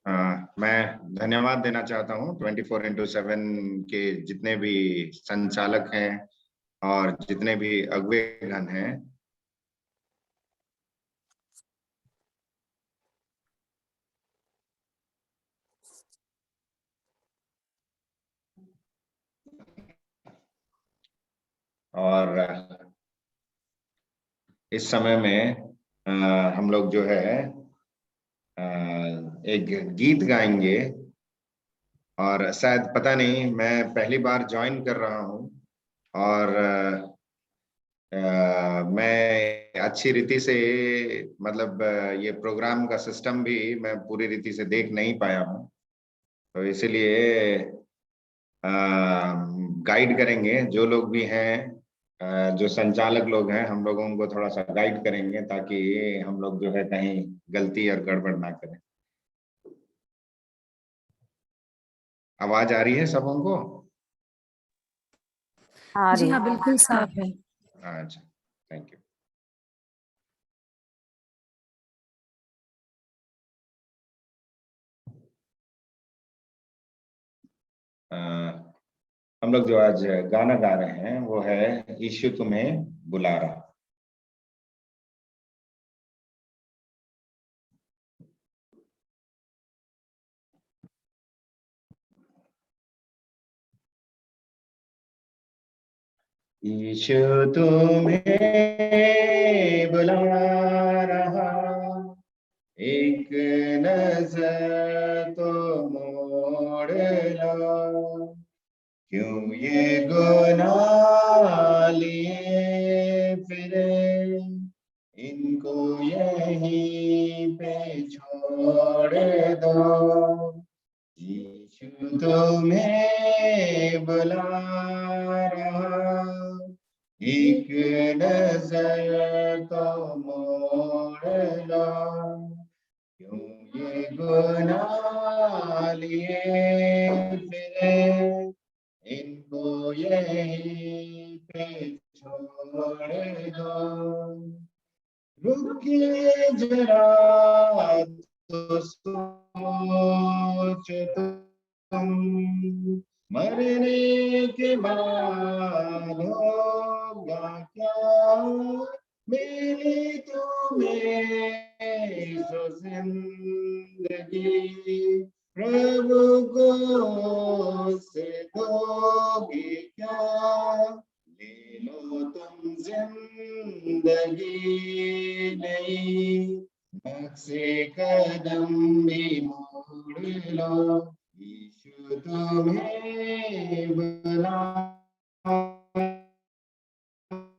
मैं धन्यवाद देना चाहता हूँ 24x7 के जितने भी संचालक हैं और जितने भी अगुवेगण हैं। और इस समय में हम लोग जो है एक गीत गाएंगे। और शायद पता नहीं, मैं पहली बार ज्वाइन कर रहा हूँ और मैं अच्छी रीति से मतलब ये प्रोग्राम का सिस्टम भी मैं पूरी रीति से देख नहीं पाया हूँ, तो इसलिए गाइड करेंगे जो लोग भी हैं, जो संचालक लोग हैं, हम लोगों को थोड़ा सा गाइड करेंगे ताकि हम लोग जो है कहीं गलती और गड़बड़ ना करें। आवाज आ रही है सबों को? जी हाँ, बिल्कुल साफ है। अच्छा, थैंक यू। हम लोग जो आज गाना गा रहे हैं वो है यीशु तुम्हें बुला रहा। यीशु तुम्हें बुला रहा, एक नजर तो मोड़ लो, क्यों ये गुनाह लिए फिरे, इनको यहीं पे छोड़ दो। यीशु तुम्हें बुला रहा, एक नजर तो मोड़ लो, क्यों ये गुनाह लिए फिरे, इनको यहीं पे छोड़ दो। रुकिए जरा तो सोच तुम, मरने के बाद होगा क्या, मेरी तुम्हें सो जिंदगी, प्रभु को से दोगी क्या, ले लो तुम जिंदगी नहीं, नक्शे कदम भी मोड़ लो। यीशु तुम्हें बुला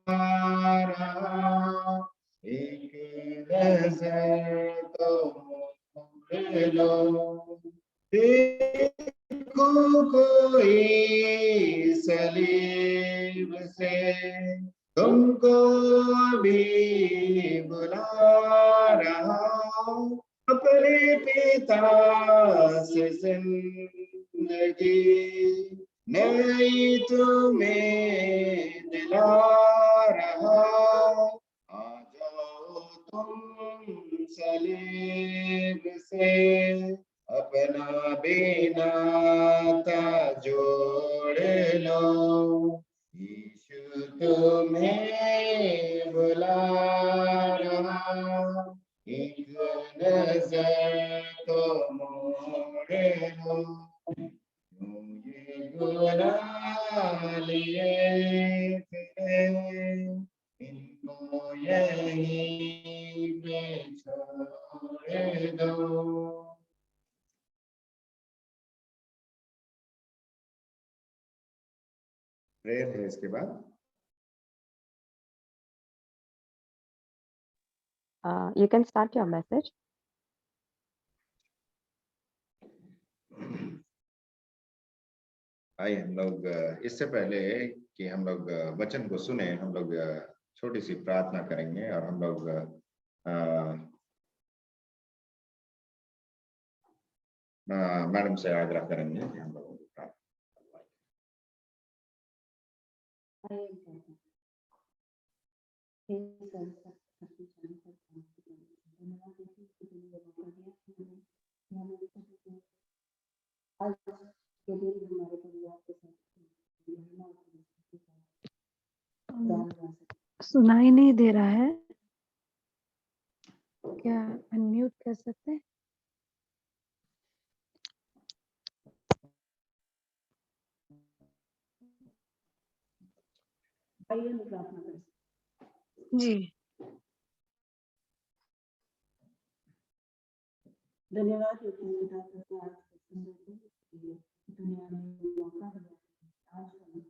रहा, एक नजर तो मोड़ लो। देखो कोई सलीब से तुमको भी बुला रहा, अपने पिता से जिंदगी नहीं तुम्हें दिला रहा, आ जाओ तुम सलीब से अपना बेनाता जोड़ लो। यीशु तुम्हें बुला रहा, एक नजर तो मोड़ लो, क्यों ये गुनाह लिए फिरे, इनको यहीं पे छोड़ दो। प्रेयर है इसके बाद। You can start your message. आइए हम लोग इससे पहले कि हम लोग वचन को सुने, हम लोग छोटी सी प्रार्थना करेंगे और हम लोग मैडम से आग्रह करेंगे कि हम लोग सुनाई नहीं दे रहा है, क्या अनम्यूट कर सकते हैं? जी। धन्यवाद दुनिया में मौका दिया। आज हम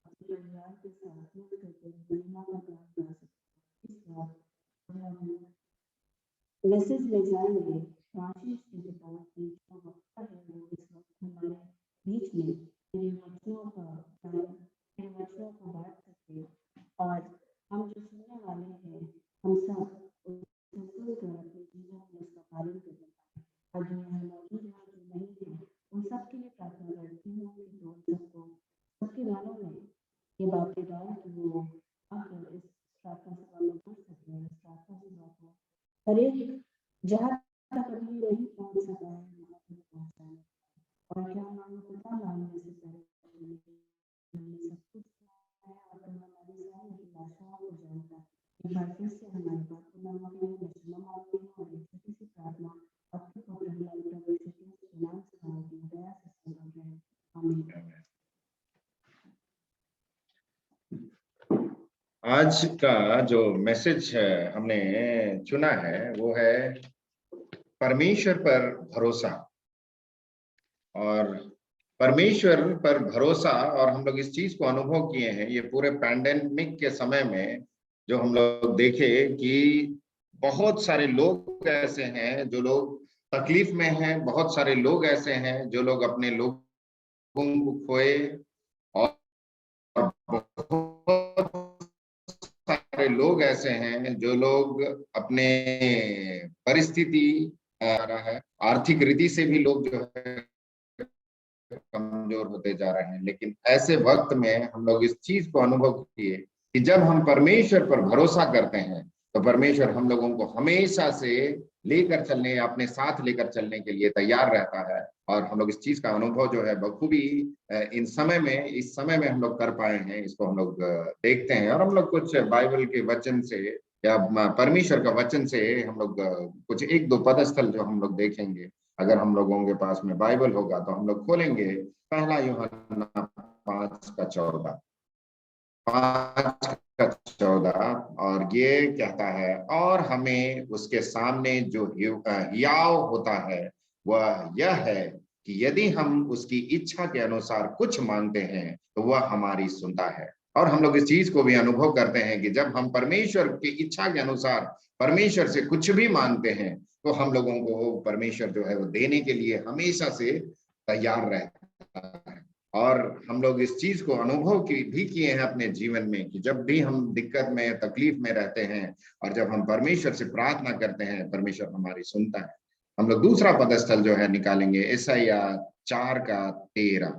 अपने परिवार के साथ मिलकर महिमा का गान गा सकते हैं। इस बार मैसेज ले जाएंगे आशीष के पिता की जो वक्ता है वो इस वक्त हमारे बीच में मेरे वचनों को बांट सके और हम जो सुनने वाले हैं हम सब सुनकर अपने जीवन में इसका पालन करें। और जो यहाँ मौजूद है जो नहीं है उन सबके लिए प्रार्थना करती हूँ कि जो सबको सबके गानों में ये बातें डाल कि वो आकर इस प्रार्थना सभा में जुड़ सके। इस प्रार्थना सभा को हर एक जहाँ तक अभी नहीं पहुँच सका है वहाँ तक पहुँचाएं। और क्या हमारे पिता मांगने से पहले हमने सब कुछ किया है और हमारी सारी अभिलाषाओं को जानता है। एक बार फिर से हमारी बात को नाम में क्षमा मांगते हैं और एक छोटी सी प्रार्थना अपने पवित्र प्रभु यीशु के नाम से मांगते हैं। दया से सुन रहे हैं। आमीन। आज का जो मैसेज हमने चुना है वो है परमेश्वर पर भरोसा। और परमेश्वर पर भरोसा, और हम लोग इस चीज को अनुभव किए हैं ये पूरे पैंडेमिक के समय में, जो हम लोग देखे कि बहुत सारे लोग ऐसे हैं जो लोग तकलीफ में हैं, बहुत सारे लोग ऐसे हैं जो लोग अपने लोगों को खोए, और बहुत सारे लोग ऐसे हैं जो लोग अपने परिस्थिति रहा है, आर्थिक रीति से भी लोग जो है कमजोर होते जा रहे हैं। लेकिन ऐसे वक्त में हम लोग इस चीज को अनुभव किए कि जब हम परमेश्वर पर भरोसा करते हैं तो परमेश्वर हम लोगों को हमेशा से लेकर चलने, अपने साथ लेकर चलने के लिए तैयार रहता है। और हम लोग इस चीज का अनुभव जो है बखूबी इस समय में हम लोग कर पाए हैं। इसको हम लोग देखते हैं और हम लोग कुछ बाइबल के वचन से या परमेश्वर का वचन से हम लोग कुछ एक दो पदस्थल जो हम लोग देखेंगे। अगर हम लोगों के पास में बाइबल होगा तो हम लोग खोलेंगे पहला यूहन्ना 5:14 और ये कहता है, और हमें उसके सामने जो हियाव होता है वह यह है कि यदि हम उसकी इच्छा के अनुसार कुछ मांगते हैं तो वह हमारी सुनता है। और हम लोग इस चीज को भी अनुभव करते हैं कि जब हम परमेश्वर की इच्छा के अनुसार परमेश्वर से कुछ भी मांगते हैं तो हम लोगों को परमेश्वर जो है वो देने के लिए हमेशा से तैयार रहता है। और हम लोग इस चीज को अनुभव भी किए हैं अपने जीवन में कि जब भी हम दिक्कत में तकलीफ में रहते हैं और जब हम परमेश्वर से प्रार्थना करते हैं परमेश्वर हमारी सुनता है। हम लोग दूसरा पदस्थल जो है निकालेंगे यशायाह 4:13।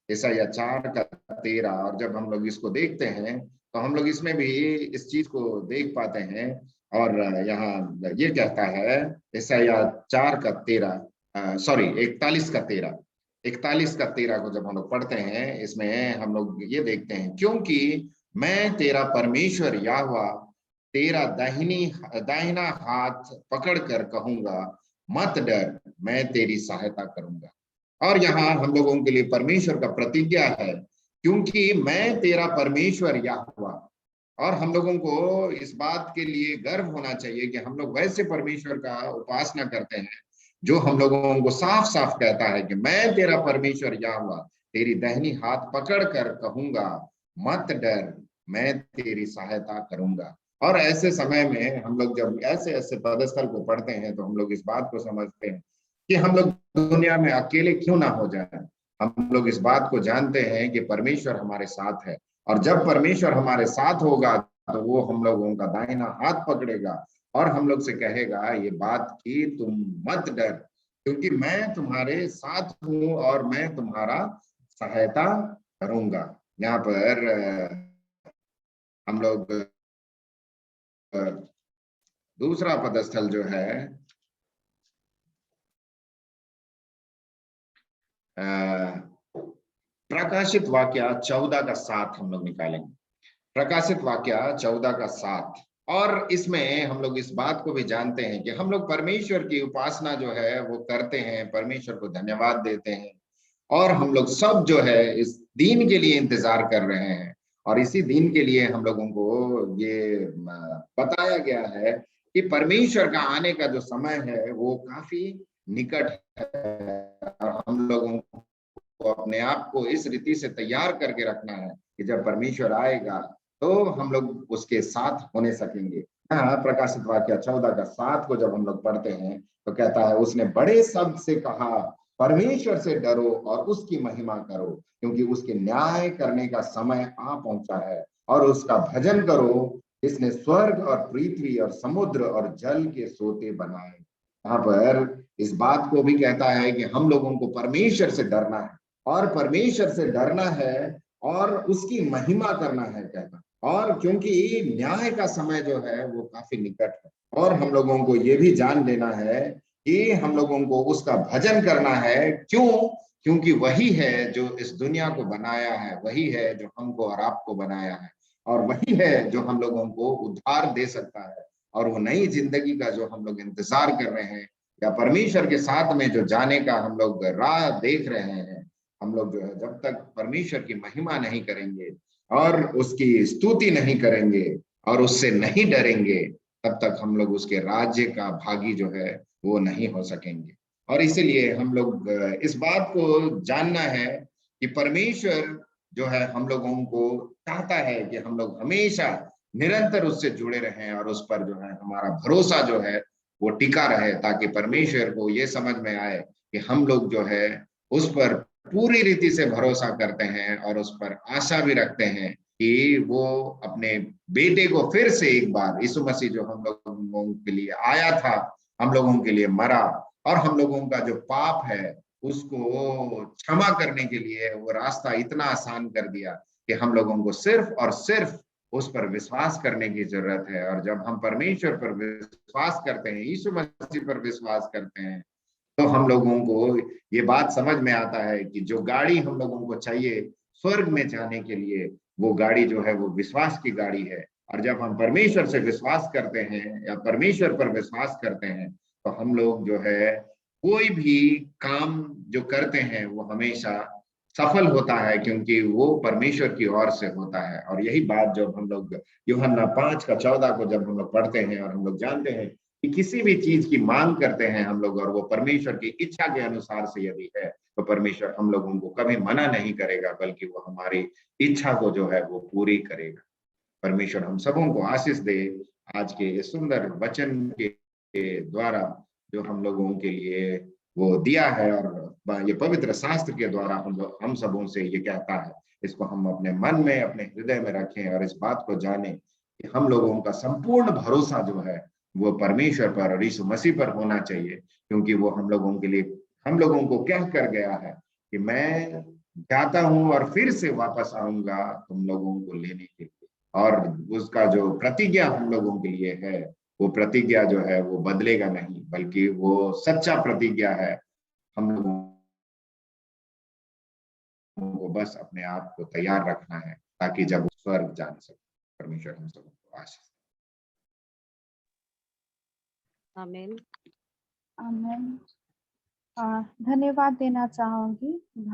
यशायाह 4:13। और जब हम लोग इसको देखते हैं तो हम लोग इसमें भी इस चीज को देख पाते हैं। और यहाँ ये कहता है यशायाह 4:13 सॉरी 41:13 41:13 को जब हम लोग पढ़ते हैं इसमें हम लोग ये देखते हैं, क्योंकि मैं तेरा परमेश्वर यहोवा तेरा दाहिना हाथ पकड़कर कहूंगा मत डर, मैं तेरी सहायता करूंगा। और यहाँ हम लोगों के लिए परमेश्वर का प्रतिज्ञा है, क्योंकि मैं तेरा परमेश्वर यहोवा। और हम लोगों को इस बात के लिए गर्व होना चाहिए कि हम लोग वैसे परमेश्वर का उपासना करते हैं जो हम लोगों को साफ साफ कहता है कि मैं तेरा परमेश्वर यहोवा तेरी दाहिनी हाथ पकड़ कर कहूंगा मत डर, मैं तेरी सहायता करूंगा। और ऐसे समय में हम लोग जब ऐसे ऐसे पदस्थल को पढ़ते हैं तो हम लोग इस बात को समझते हैं कि हम लोग दुनिया में अकेले क्यों ना हो जाए। हम लोग इस बात को जानते हैं कि परमेश्वर हमारे साथ है, और जब परमेश्वर हमारे साथ होगा तो वो हम लोगों का दाहिना हाथ पकड़ेगा और हम लोग से कहेगा ये बात कि तुम मत डर, क्योंकि मैं तुम्हारे साथ हूं और मैं तुम्हारा सहायता करूंगा। यहाँ पर हम लोग दूसरा पदस्थल जो है प्रकाशित वाक्य 14:7 हम लोग निकालेंगे। प्रकाशित वाक्य 14:7। और इसमें हम लोग इस बात को भी जानते हैं कि हम लोग परमेश्वर की उपासना जो है वो करते हैं, परमेश्वर को धन्यवाद देते हैं, और हम लोग सब जो है इस दिन के लिए इंतजार कर रहे हैं। और इसी दिन के लिए हम लोगों को ये बताया गया है कि परमेश्वर का आने का जो समय है वो काफी निकट है, और हम लोगों को अपने आप को इस रीति से तैयार करके रखना है कि जब परमेश्वर आएगा तो हम लोग उसके साथ होने सकेंगे। हाँ, प्रकाशित वाक्य 14:7 को जब हम लोग पढ़ते हैं तो कहता है, उसने बड़े शब्द से कहा, परमेश्वर से डरो और उसकी महिमा करो, क्योंकि उसके न्याय करने का समय आ पहुंचा है, और उसका भजन करो, इसने स्वर्ग और पृथ्वी और समुद्र और जल के सोते बनाए। यहाँ पर इस बात को भी कहता है कि हम लोगों को परमेश्वर से डरना है, और परमेश्वर से डरना है और उसकी महिमा करना है, कहता। और क्योंकि न्याय का समय जो है वो काफी निकट है, और हम लोगों को ये भी जान लेना है कि हम लोगों को उसका भजन करना है। क्यों? क्योंकि वही है जो इस दुनिया को बनाया है, वही है जो हमको और आपको बनाया है, और वही है जो हम लोगों को उद्धार दे सकता है। और वो नई जिंदगी का जो हम लोग इंतजार कर रहे हैं, या परमेश्वर के साथ में जो जाने का हम लोग राह देख रहे हैं, हम लोग जो है जब तक परमेश्वर की महिमा नहीं करेंगे और उसकी स्तुति नहीं करेंगे और उससे नहीं डरेंगे, तब तक हम लोग उसके राज्य का भागी जो है वो नहीं हो सकेंगे। और इसीलिए हम लोग इस बात को जानना है कि परमेश्वर जो है हम लोगों को चाहता है कि हम लोग हमेशा निरंतर उससे जुड़े रहें, और उस पर जो है हमारा भरोसा जो है वो टिका रहे, ताकि परमेश्वर को ये समझ में आए कि हम लोग जो है उस पर पूरी रीति से भरोसा करते हैं, और उस पर आशा भी रखते हैं कि वो अपने बेटे को फिर से एक बार, यीशु मसीह जो हम लोगों के लिए आया था, हम लोगों के लिए मरा, और हम लोगों का जो पाप है उसको क्षमा करने के लिए वो रास्ता इतना आसान कर दिया कि हम लोगों को सिर्फ और सिर्फ उस पर विश्वास करने की जरूरत है। और जब हम परमेश्वर पर विश्वास करते हैं, यीशु मसीह पर विश्वास करते हैं, तो हम लोगों को ये बात समझ में आता है कि जो गाड़ी हम लोगों को चाहिए स्वर्ग में जाने के लिए, वो गाड़ी जो है वो विश्वास की गाड़ी है। और जब हम परमेश्वर से विश्वास करते हैं या परमेश्वर पर विश्वास करते हैं, तो हम लोग जो है कोई भी काम जो करते हैं वो हमेशा सफल होता है, क्योंकि वो परमेश्वर की ओर से होता है। और यही बात जब हम लोग यूहन्ना 5:14 को जब हम लोग पढ़ते हैं, और हम लोग जानते हैं कि किसी भी चीज की मांग करते हैं हम लोग, और वो परमेश्वर की इच्छा के अनुसार से यदि है, तो परमेश्वर हम लोगों को कभी मना नहीं करेगा, बल्कि वो हमारी इच्छा को जो है वो पूरी करेगा। परमेश्वर हम सबों को आशीष दे। आज के इस सुंदर वचन के द्वारा जो हम लोगों के लिए वो दिया है, और ये पवित्र शास्त्र के द्वारा हम सबों से ये कहता है, इसको हम अपने मन में, अपने हृदय में रखें, और इस बात को जानें कि हम लोगों का संपूर्ण भरोसा जो है वो परमेश्वर पर और यीशु मसीह पर होना चाहिए, क्योंकि वो हम लोगों के लिए, हम लोगों को कह कर गया है कि मैं जाता हूं और फिर से वापस आऊंगा तुम लोगों को लेने के लिए। और उसका जो प्रतिज्ञा हम लोगों के लिए है, वो प्रतिज्ञा जो है वो बदलेगा नहीं, बल्कि वो सच्चा प्रतिज्ञा है। हम लोगों को बस अपने आप को तैयार रखना है, ताकि जब वो स्वर्ग जाने सके। परमेश्वर हम सबको आशीष आमीन। आमीन। धन्यवाद देना चाहूंगी भाई